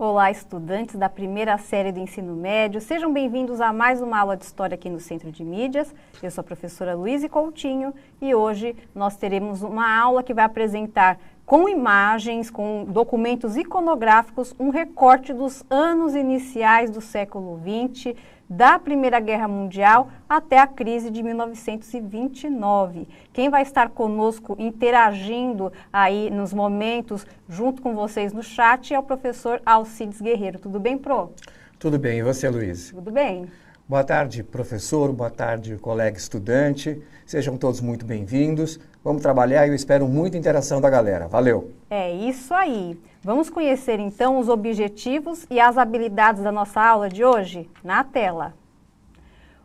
Olá, estudantes da primeira série do ensino médio, sejam bem-vindos a mais uma aula de História aqui no Centro de Mídias. Eu sou a professora Luíse Coutinho e hoje nós teremos uma aula que vai apresentar com imagens, com documentos iconográficos, um recorte dos anos iniciais do século XX, da Primeira Guerra Mundial até a crise de 1929. Quem vai estar conosco interagindo aí nos momentos, junto com vocês no chat, é o professor Alcides Guerreiro. Tudo bem, Pro? Tudo bem, e você, Luiz? Tudo bem. Boa tarde, professor, boa tarde, colega estudante. Sejam todos muito bem-vindos. Vamos trabalhar e eu espero muita interação da galera. Valeu! É isso aí. Vamos conhecer então os objetivos e as habilidades da nossa aula de hoje na tela.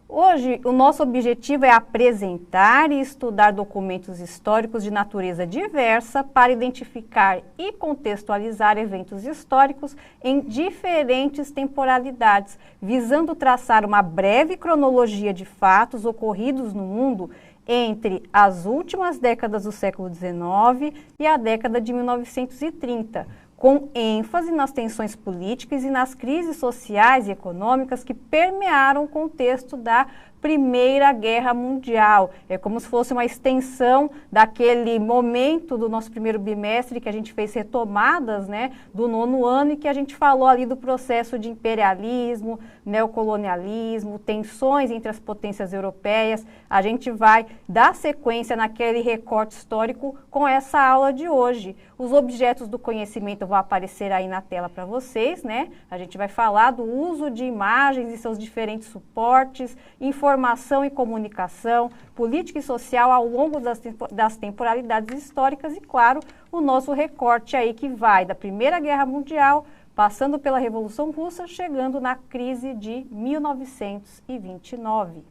Hoje, o nosso objetivo é apresentar e estudar documentos históricos de natureza diversa para identificar e contextualizar eventos históricos em diferentes temporalidades, visando traçar uma breve cronologia de fatos ocorridos no mundo entre as últimas décadas do século XIX e a década de 1930, com ênfase nas tensões políticas e nas crises sociais e econômicas que permearam o contexto da Primeira Guerra Mundial. É como se fosse uma extensão daquele momento do nosso primeiro bimestre que a gente fez retomadas, né, do nono ano e que a gente falou ali do processo de imperialismo, neocolonialismo, tensões entre as potências europeias. A gente vai dar sequência naquele recorte histórico com essa aula de hoje. Os objetos do conhecimento vão aparecer aí na tela para vocês, né? A gente vai falar do uso de imagens e seus diferentes suportes, informação e comunicação, política e social ao longo das temporalidades históricas e, claro, o nosso recorte aí que vai da Primeira Guerra Mundial, passando pela Revolução Russa, chegando na crise de 1929.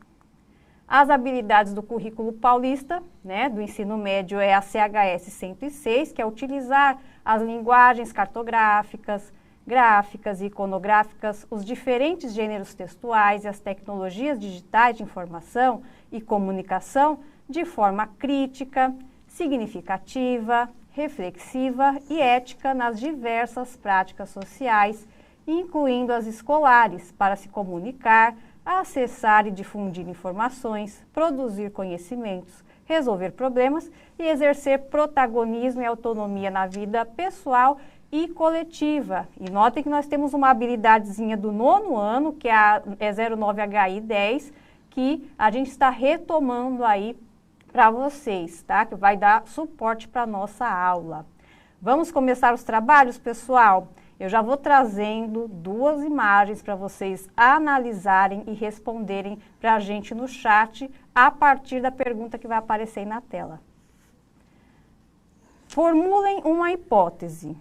As habilidades do currículo paulista, né, do ensino médio é a CHS 106, que é utilizar as linguagens cartográficas, gráficas e iconográficas, os diferentes gêneros textuais e as tecnologias digitais de informação e comunicação de forma crítica, significativa, reflexiva e ética nas diversas práticas sociais, incluindo as escolares, para se comunicar, acessar e difundir informações, produzir conhecimentos, resolver problemas e exercer protagonismo e autonomia na vida pessoal e coletiva. E notem que nós temos uma habilidadezinha do nono ano, que é 09HI10, que a gente está retomando aí para vocês, tá? Que vai dar suporte para a nossa aula. Vamos começar os trabalhos, pessoal? Eu já vou trazendo duas imagens para vocês analisarem e responderem para a gente no chat a partir da pergunta que vai aparecer aí na tela. Formulem uma hipótese.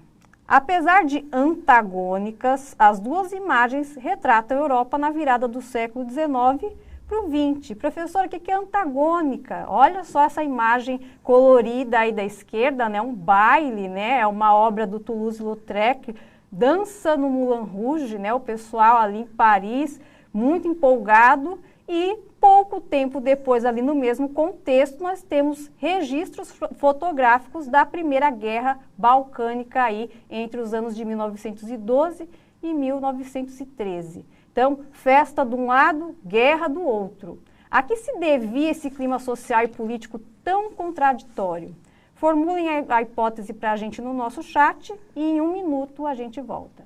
Apesar de antagônicas, as duas imagens retratam a Europa na virada do século XIX para o XX. Professor, o que é antagônica? Olha só essa imagem colorida aí da esquerda, né? Um baile, né? É uma obra do Toulouse-Lautrec, dança no Moulin Rouge, né? O pessoal ali em Paris, muito empolgado, e pouco tempo depois, ali no mesmo contexto, nós temos registros fotográficos da Primeira Guerra Balcânica aí entre os anos de 1912 e 1913. Então, festa de um lado, guerra do outro. A que se devia esse clima social e político tão contraditório? Formulem a hipótese para a gente no nosso chat e em 1 minuto a gente volta.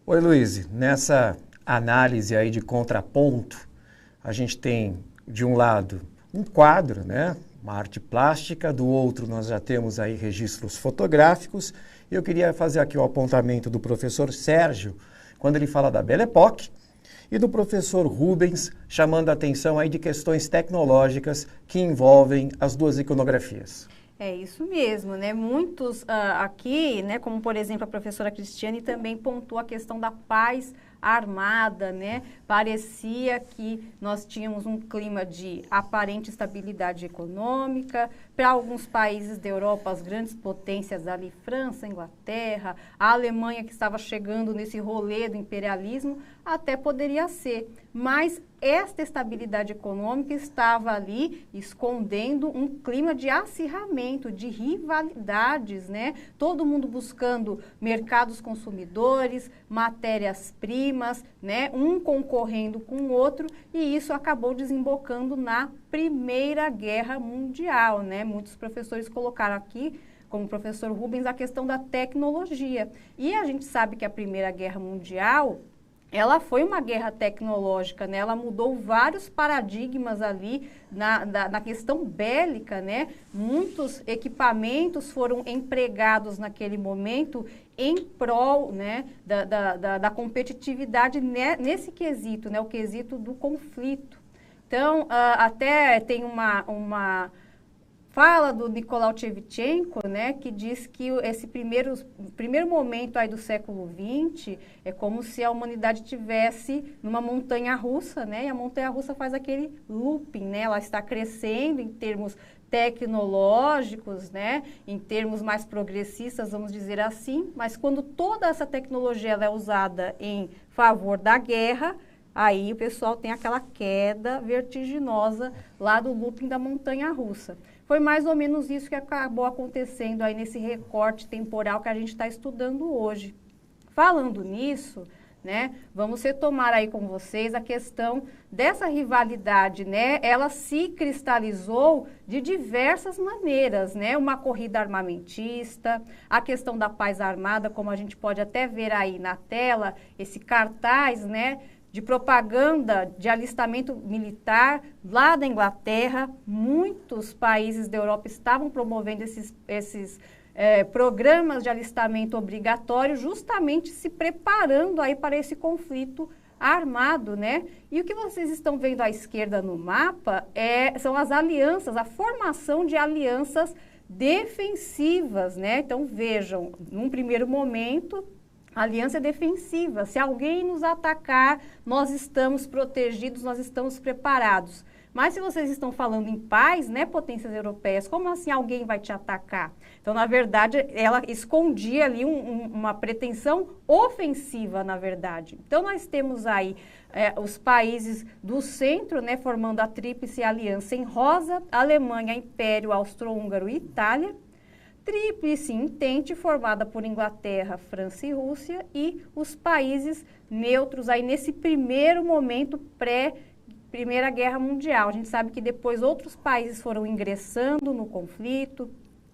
Oi, Luiz. Nessa análise aí de contraponto, a gente tem, de um lado, um quadro, né? Uma arte plástica, do outro nós já temos aí registros fotográficos. Eu queria fazer aqui o apontamento do professor Sérgio, quando ele fala da Belle Époque, e do professor Rubens, chamando a atenção aí de questões tecnológicas que envolvem as duas iconografias. É isso mesmo, né? Muitos aqui, né, como por exemplo a professora Cristiane, também pontuou a questão da paz armada, né? Parecia que nós tínhamos um clima de aparente estabilidade econômica. Para alguns países da Europa, as grandes potências ali, França, Inglaterra, a Alemanha que estava chegando nesse rolê do imperialismo, até poderia ser. Mas esta estabilidade econômica estava ali escondendo um clima de acirramento, de rivalidades, né? Todo mundo buscando mercados consumidores, matérias-primas, né? Um concorrendo com o outro, e isso acabou desembocando na Primeira Guerra Mundial, né? Muitos professores colocaram aqui, como o professor Rubens, a questão da tecnologia. E a gente sabe que a Primeira Guerra Mundial, ela foi uma guerra tecnológica, né? Ela mudou vários paradigmas ali na questão bélica, né? Muitos equipamentos foram empregados naquele momento em prol, né, da competitividade nesse quesito, né? O quesito do conflito. Então, até tem uma fala do Nicolau Shevchenko, né, que diz que esse primeiro momento aí do século XX é como se a humanidade tivesse numa montanha-russa, né, e a montanha-russa faz aquele looping, né, ela está crescendo em termos tecnológicos, né, em termos mais progressistas, vamos dizer assim, mas quando toda essa tecnologia ela é usada em favor da guerra, aí o pessoal tem aquela queda vertiginosa lá do looping da montanha-russa. Foi mais ou menos isso que acabou acontecendo aí nesse recorte temporal que a gente está estudando hoje. Falando nisso, né, vamos retomar aí com vocês a questão dessa rivalidade, né? Ela se cristalizou de diversas maneiras, né? Uma corrida armamentista, a questão da paz armada, como a gente pode até ver aí na tela, esse cartaz, né, de propaganda de alistamento militar lá da Inglaterra. Muitos países da Europa estavam promovendo esses programas de alistamento obrigatório, justamente se preparando aí para esse conflito armado, né? E o que vocês estão vendo à esquerda no mapa são as alianças, a formação de alianças defensivas, né? Então vejam, num primeiro momento, a aliança é defensiva. Se alguém nos atacar, nós estamos protegidos, nós estamos preparados. Mas se vocês estão falando em paz, né, potências europeias, como assim alguém vai te atacar? Então, na verdade, ela escondia ali uma pretensão ofensiva, na verdade. Então, nós temos aí os países do centro, né, formando a Tríplice Aliança em rosa, Alemanha, Império Austro-Húngaro e Itália. Tríplice Entente, formada por Inglaterra, França e Rússia, e os países neutros aí nesse primeiro momento pré-Primeira Guerra Mundial. A gente sabe que depois outros países foram ingressando no conflito,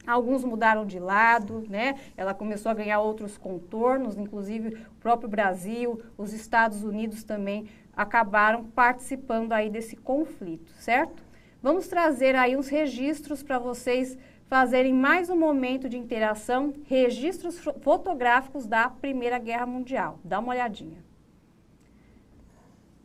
alguns mudaram de lado, né? Ela começou a ganhar outros contornos, inclusive o próprio Brasil, os Estados Unidos também acabaram participando aí desse conflito, certo? Vamos trazer aí uns registros para vocês fazerem mais um momento de interação, registros fotográficos da Primeira Guerra Mundial. Dá uma olhadinha.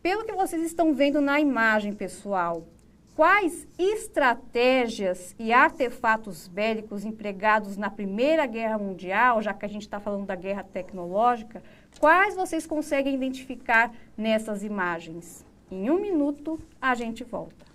Pelo que vocês estão vendo na imagem, pessoal, quais estratégias e artefatos bélicos empregados na Primeira Guerra Mundial, já que a gente está falando da guerra tecnológica, quais vocês conseguem identificar nessas imagens? Em 1 minuto, a gente volta.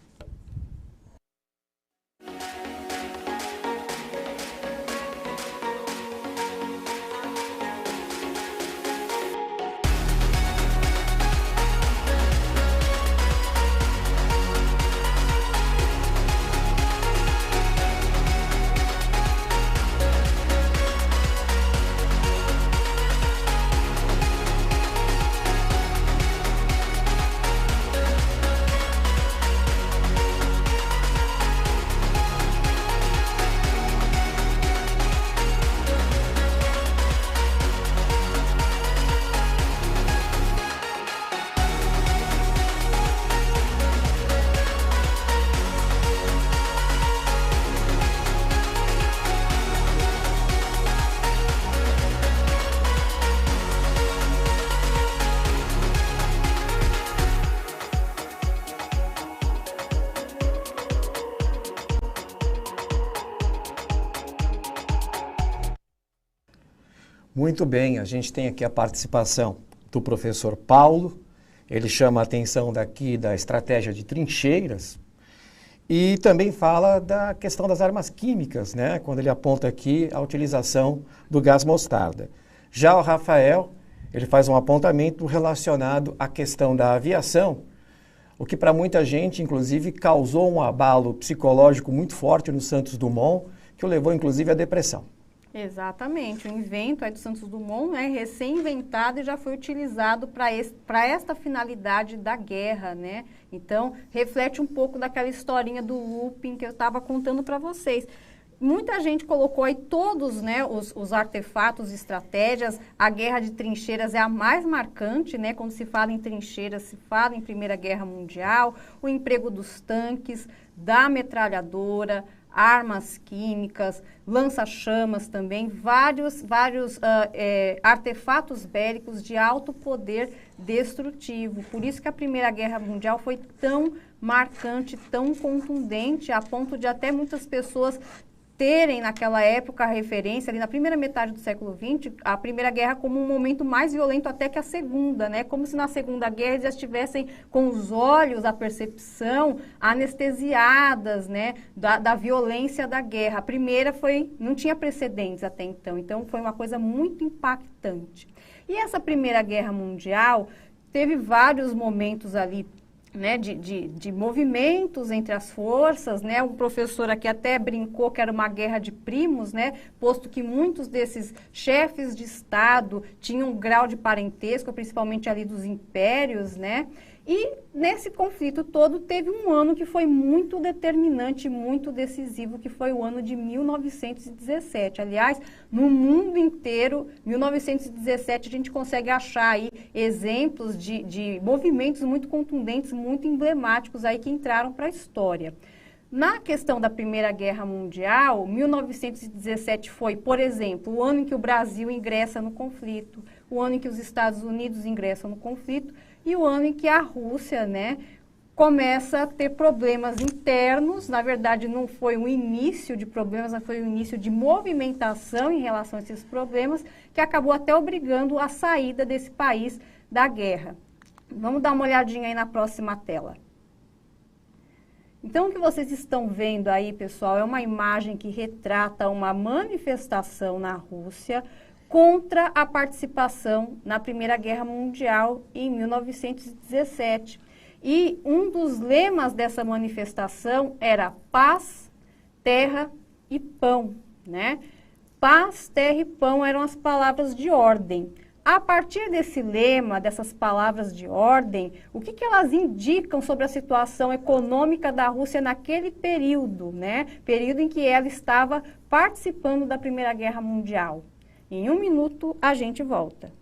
Muito bem, a gente tem aqui a participação do professor Paulo, ele chama a atenção daqui da estratégia de trincheiras e também fala da questão das armas químicas, né? Quando ele aponta aqui a utilização do gás mostarda. Já o Rafael, ele faz um apontamento relacionado à questão da aviação, o que para muita gente, inclusive, causou um abalo psicológico muito forte no Santos Dumont, que o levou, inclusive, à depressão. Exatamente, o invento aí do Santos Dumont, né, recém-inventado e já foi utilizado para esta finalidade da guerra, né? Então, reflete um pouco daquela historinha do looping que eu estava contando para vocês. Muita gente colocou aí todos, né, os artefatos, estratégias. A guerra de trincheiras é a mais marcante, né? Quando se fala em trincheiras, se fala em Primeira Guerra Mundial, o emprego dos tanques, da metralhadora, armas químicas, lança-chamas também, vários artefatos bélicos de alto poder destrutivo. Por isso que a Primeira Guerra Mundial foi tão marcante, tão contundente, a ponto de até muitas pessoas terem naquela época a referência, ali na primeira metade do século XX, a Primeira Guerra como um momento mais violento até que a Segunda, né? Como se na Segunda Guerra eles já estivessem com os olhos, a percepção, anestesiadas, né? Da violência da guerra. A primeira não tinha precedentes até então foi uma coisa muito impactante. E essa Primeira Guerra Mundial teve vários momentos ali, né, de movimentos entre as forças, né? O professor aqui até brincou que era uma guerra de primos, né? Posto que muitos desses chefes de Estado tinham um grau de parentesco, principalmente ali dos impérios, né? E nesse conflito todo teve um ano que foi muito determinante, muito decisivo, que foi o ano de 1917. Aliás, no mundo inteiro, 1917, a gente consegue achar aí exemplos de movimentos muito contundentes, muito emblemáticos aí que entraram para a história. Na questão da Primeira Guerra Mundial, 1917 foi, por exemplo, o ano em que o Brasil ingressa no conflito, o ano em que os Estados Unidos ingressam no conflito, e o ano em que a Rússia, né, começa a ter problemas internos. Na verdade, não foi um início de problemas, mas foi um início de movimentação em relação a esses problemas, que acabou até obrigando a saída desse país da guerra. Vamos dar uma olhadinha aí na próxima tela. Então, o que vocês estão vendo aí, pessoal, é uma imagem que retrata uma manifestação na Rússia contra a participação na Primeira Guerra Mundial em 1917. E um dos lemas dessa manifestação era paz, terra e pão, né? Paz, terra e pão eram as palavras de ordem. A partir desse lema, dessas palavras de ordem, o que elas indicam sobre a situação econômica da Rússia naquele período, né? Período em que ela estava participando da Primeira Guerra Mundial. Em 1 minuto, a gente volta.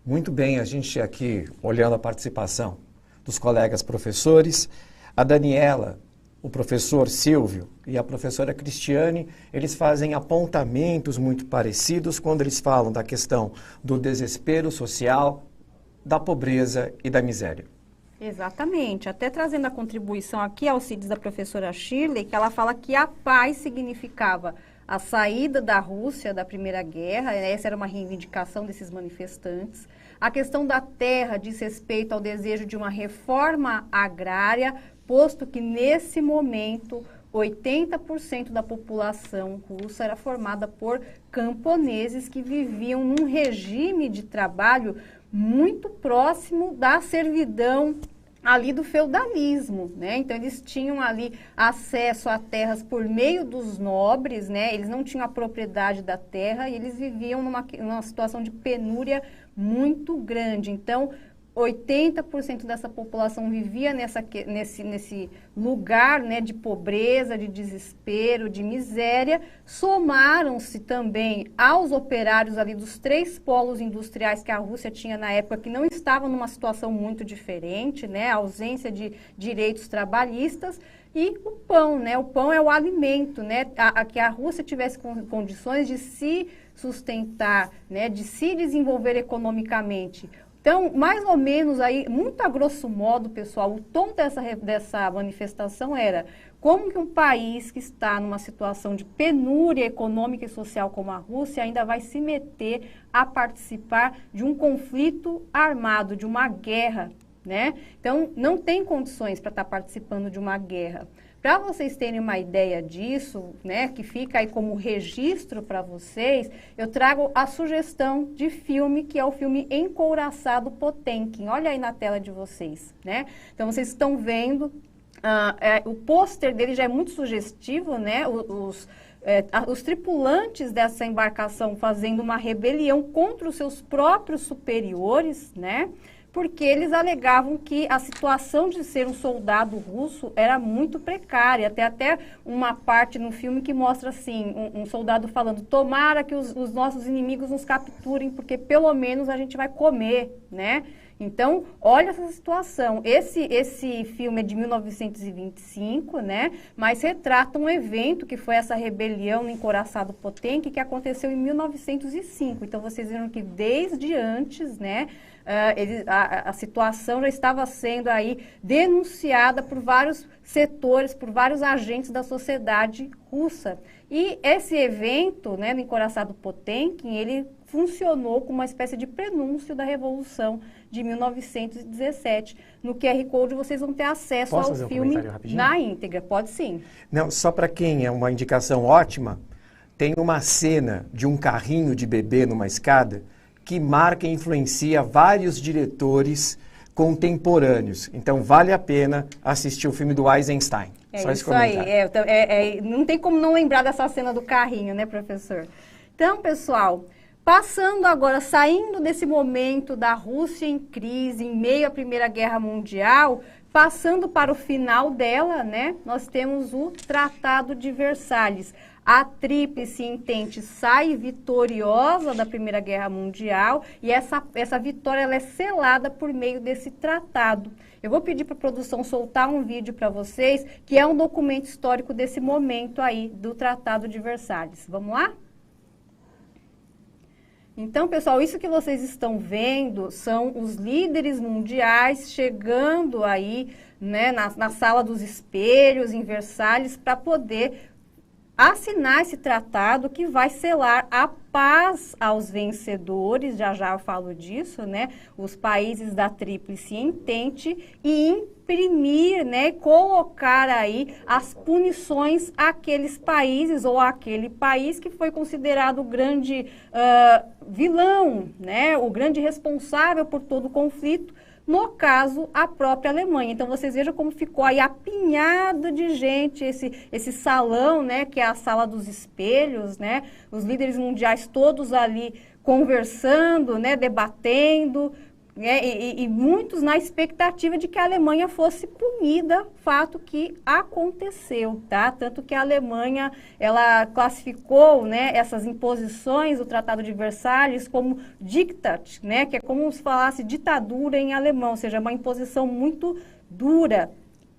Muito bem, a gente aqui olhando a participação dos colegas professores, a Daniela, o professor Silvio e a professora Cristiane, eles fazem apontamentos muito parecidos quando eles falam da questão do desespero social, da pobreza e da miséria. Exatamente, até trazendo a contribuição aqui ao CIDES da professora Shirley, que ela fala que a paz significava a saída da Rússia da Primeira Guerra, essa era uma reivindicação desses manifestantes. A questão da terra diz respeito ao desejo de uma reforma agrária, posto que nesse momento 80% da população russa era formada por camponeses que viviam num regime de trabalho muito próximo da servidão ali do feudalismo, né? Então eles tinham ali acesso a terras por meio dos nobres, né? Eles não tinham a propriedade da terra e eles viviam numa situação de penúria muito grande. Então 80% dessa população vivia nesse lugar, né, de pobreza, de desespero, de miséria. Somaram-se também aos operários ali dos 3 polos industriais que a Rússia tinha na época, que não estavam numa situação muito diferente, né, a ausência de direitos trabalhistas. E o pão, né? O pão é o alimento, né? Que a Rússia tivesse condições de se sustentar, né, de se desenvolver economicamente. Então, mais ou menos aí, muito a grosso modo, pessoal, o tom dessa manifestação era como que um país que está numa situação de penúria econômica e social como a Rússia ainda vai se meter a participar de um conflito armado, de uma guerra, né? Então, não tem condições para estar participando de uma guerra. Para vocês terem uma ideia disso, né, que fica aí como registro para vocês, eu trago a sugestão de filme, que é o filme Encouraçado Potemkin. Olha aí na tela de vocês, né? Então, vocês estão vendo, o pôster dele já é muito sugestivo, né? Os tripulantes dessa embarcação fazendo uma rebelião contra os seus próprios superiores, né? Porque eles alegavam que a situação de ser um soldado russo era muito precária. Tem até uma parte no filme que mostra assim, um soldado falando, tomara que os nossos inimigos nos capturem, porque pelo menos a gente vai comer, né? Então, olha essa situação. Esse filme é de 1925, né? Mas retrata um evento que foi essa rebelião no Encouraçado Potemkin, que aconteceu em 1905. Então, vocês viram que desde antes, né? A situação já estava sendo aí denunciada por vários setores, por vários agentes da sociedade russa. E esse evento, né, no Encouraçado Potemkin, ele funcionou como uma espécie de prenúncio da Revolução de 1917. No QR Code vocês vão ter acesso ao filme na íntegra. Pode sim. Não, só para quem é uma indicação ótima, tem uma cena de um carrinho de bebê numa escada que marca e influencia vários diretores contemporâneos. Então, vale a pena assistir o filme do Eisenstein. Só isso aí. Não tem como não lembrar dessa cena do carrinho, né, professor? Então, pessoal, passando agora, saindo desse momento da Rússia em crise, em meio à Primeira Guerra Mundial, passando para o final dela, né, nós temos o Tratado de Versalhes. A Tríplice Entente sai vitoriosa da Primeira Guerra Mundial e essa vitória ela é selada por meio desse tratado. Eu vou pedir para a produção soltar um vídeo para vocês, que é um documento histórico desse momento aí do Tratado de Versalhes. Vamos lá? Então, pessoal, isso que vocês estão vendo são os líderes mundiais chegando aí, né, na Sala dos Espelhos, em Versalhes, para poder assinar esse tratado que vai selar a paz aos vencedores, já eu falo disso, né, os países da Tríplice Entente, e imprimir, né, colocar aí as punições àqueles países ou àquele país que foi considerado o grande vilão, né, o grande responsável por todo o conflito, no caso, a própria Alemanha. Então, vocês vejam como ficou aí apinhado de gente, esse salão, né, que é a Sala dos Espelhos, né, os líderes mundiais todos ali conversando, né, debatendo, né, e muitos na expectativa de que a Alemanha fosse punida, fato que aconteceu, tá? Tanto que a Alemanha, ela classificou, né, essas imposições do Tratado de Versalhes como Diktat, né, que é como se falasse ditadura em alemão, ou seja, uma imposição muito dura.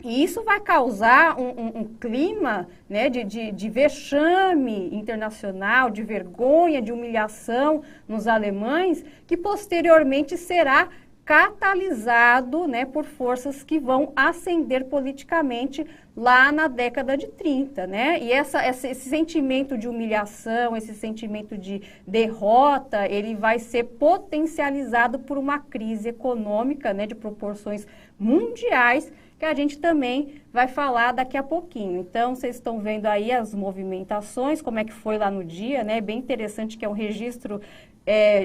E isso vai causar um clima, né, de vexame internacional, de vergonha, de humilhação nos alemães, que posteriormente será catalisado, né, por forças que vão ascender politicamente lá na década de 30, né? E esse sentimento de humilhação, esse sentimento de derrota, ele vai ser potencializado por uma crise econômica, né, de proporções mundiais, que a gente também vai falar daqui a pouquinho. Então, vocês estão vendo aí as movimentações, como é que foi lá no dia, né? Bem interessante que é um registro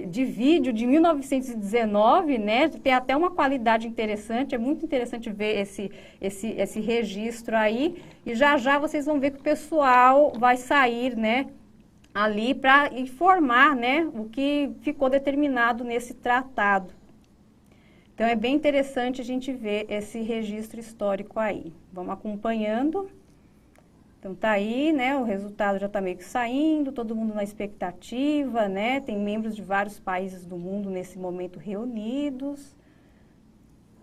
de vídeo de 1919, né? Tem até uma qualidade interessante, é muito interessante ver esse registro aí. E já já vocês vão ver que o pessoal vai sair, né, ali para informar, né, o que ficou determinado nesse tratado. Então, é bem interessante a gente ver esse registro histórico aí. Vamos acompanhando. Então, tá aí, né, o resultado já está meio que saindo, todo mundo na expectativa, né? Tem membros de vários países do mundo nesse momento reunidos.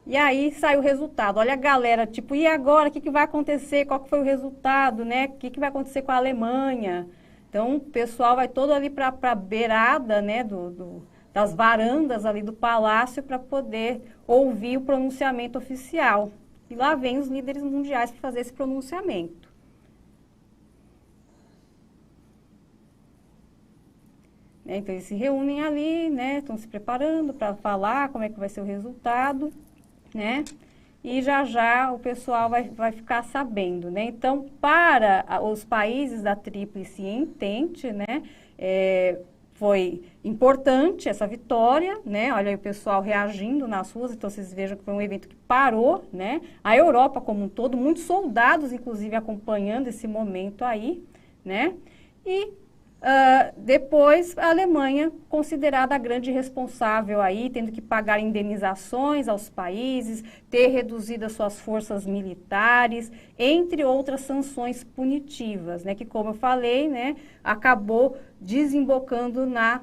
E aí sai o resultado. Olha a galera, tipo, e agora? O que vai acontecer? Qual que foi o resultado, né? O que vai acontecer com a Alemanha? Então, o pessoal vai todo ali para a beirada, né, das varandas ali do palácio para poder ouvir o pronunciamento oficial. E lá vem os líderes mundiais para fazer esse pronunciamento. Então, eles se reúnem ali, né, estão se preparando para falar como é que vai ser o resultado, né? E já já o pessoal vai ficar sabendo, né? Então, para os países da Tríplice Entente, né, foi importante essa vitória, né? Olha aí o pessoal reagindo nas ruas, então vocês vejam que foi um evento que parou, né? A Europa como um todo, muitos soldados, inclusive, acompanhando esse momento aí, né? E depois a Alemanha, considerada a grande responsável aí, tendo que pagar indenizações aos países, ter reduzido as suas forças militares, entre outras sanções punitivas, né? Que, como eu falei, né, acabou desembocando na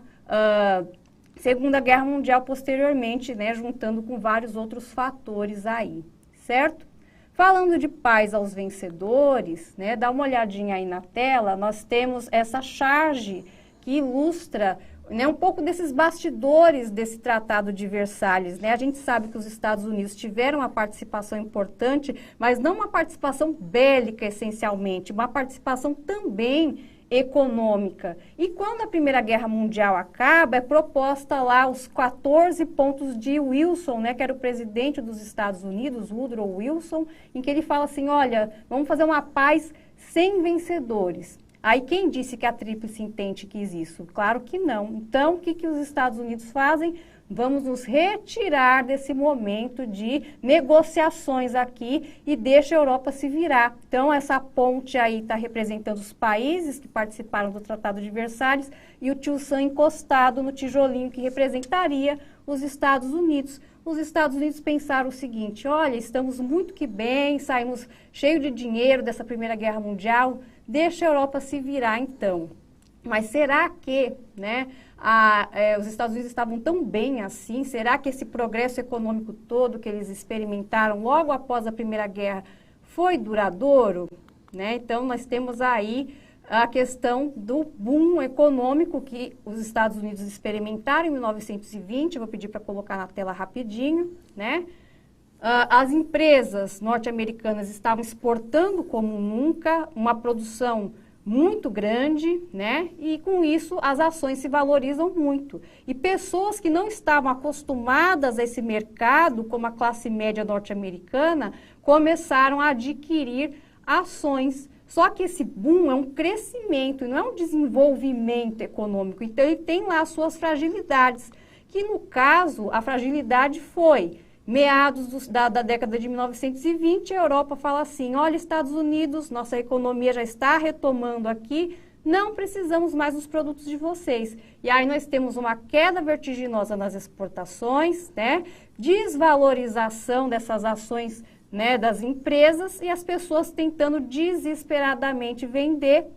Segunda Guerra Mundial posteriormente, né, juntando com vários outros fatores aí, certo? Falando de paz aos vencedores, né, dá uma olhadinha aí na tela, nós temos essa charge que ilustra, né, um pouco desses bastidores desse Tratado de Versalhes, né? A gente sabe que os Estados Unidos tiveram uma participação importante, mas não uma participação bélica essencialmente, uma participação também econômica. E quando a Primeira Guerra Mundial acaba, é proposta lá os 14 pontos de Wilson, né, que era o presidente dos Estados Unidos, Woodrow Wilson, em que ele fala assim, olha, vamos fazer uma paz sem vencedores. Aí quem disse que a Tríplice Entente quis isso? Claro que não. Então, o que os Estados Unidos fazem? Vamos nos retirar desse momento de negociações aqui e deixa a Europa se virar. Então, essa ponte aí está representando os países que participaram do Tratado de Versalhes e o tio Sam encostado no tijolinho que representaria os Estados Unidos. Os Estados Unidos pensaram o seguinte, olha, estamos muito que bem, saímos cheio de dinheiro dessa Primeira Guerra Mundial, deixa a Europa se virar então. Mas será que, né, os Estados Unidos estavam tão bem assim? Será que esse progresso econômico todo que eles experimentaram logo após a Primeira Guerra foi duradouro? Né? Então, nós temos aí a questão do boom econômico que os Estados Unidos experimentaram em 1920. Eu vou pedir para colocar na tela rapidinho, né? As empresas norte-americanas estavam exportando como nunca, uma produção muito grande, né? E com isso as ações se valorizam muito. E pessoas que não estavam acostumadas a esse mercado, como a classe média norte-americana, começaram a adquirir ações. Só que esse boom é um crescimento, não é um desenvolvimento econômico. Então ele tem lá as suas fragilidades, que no caso a fragilidade foi meados da década de 1920, a Europa fala assim, olha, Estados Unidos, nossa economia já está retomando aqui, não precisamos mais dos produtos de vocês. E aí nós temos uma queda vertiginosa nas exportações, né? Desvalorização dessas ações, né, das empresas e as pessoas tentando desesperadamente vender,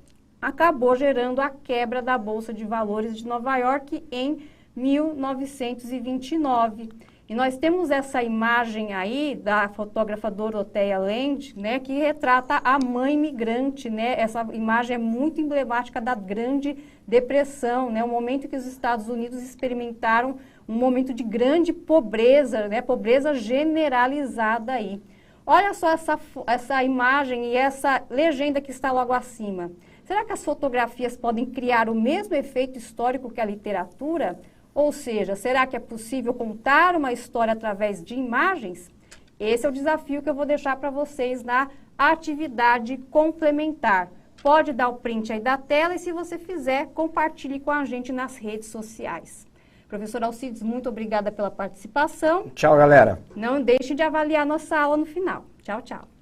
acabou gerando a quebra da Bolsa de Valores de Nova York em 1929. E nós temos essa imagem aí da fotógrafa Dorothea Land, né, que retrata a mãe migrante, né? Essa imagem é muito emblemática da Grande Depressão, né? O momento em que os Estados Unidos experimentaram um momento de grande pobreza, né? Pobreza generalizada aí. Olha só essa imagem e essa legenda que está logo acima. Será que as fotografias podem criar o mesmo efeito histórico que a literatura? Ou seja, será que é possível contar uma história através de imagens? Esse é o desafio que eu vou deixar para vocês na atividade complementar. Pode dar o print aí da tela e, se você fizer, compartilhe com a gente nas redes sociais. Professor Alcides, muito obrigada pela participação. Tchau, galera. Não deixe de avaliar nossa aula no final. Tchau, tchau.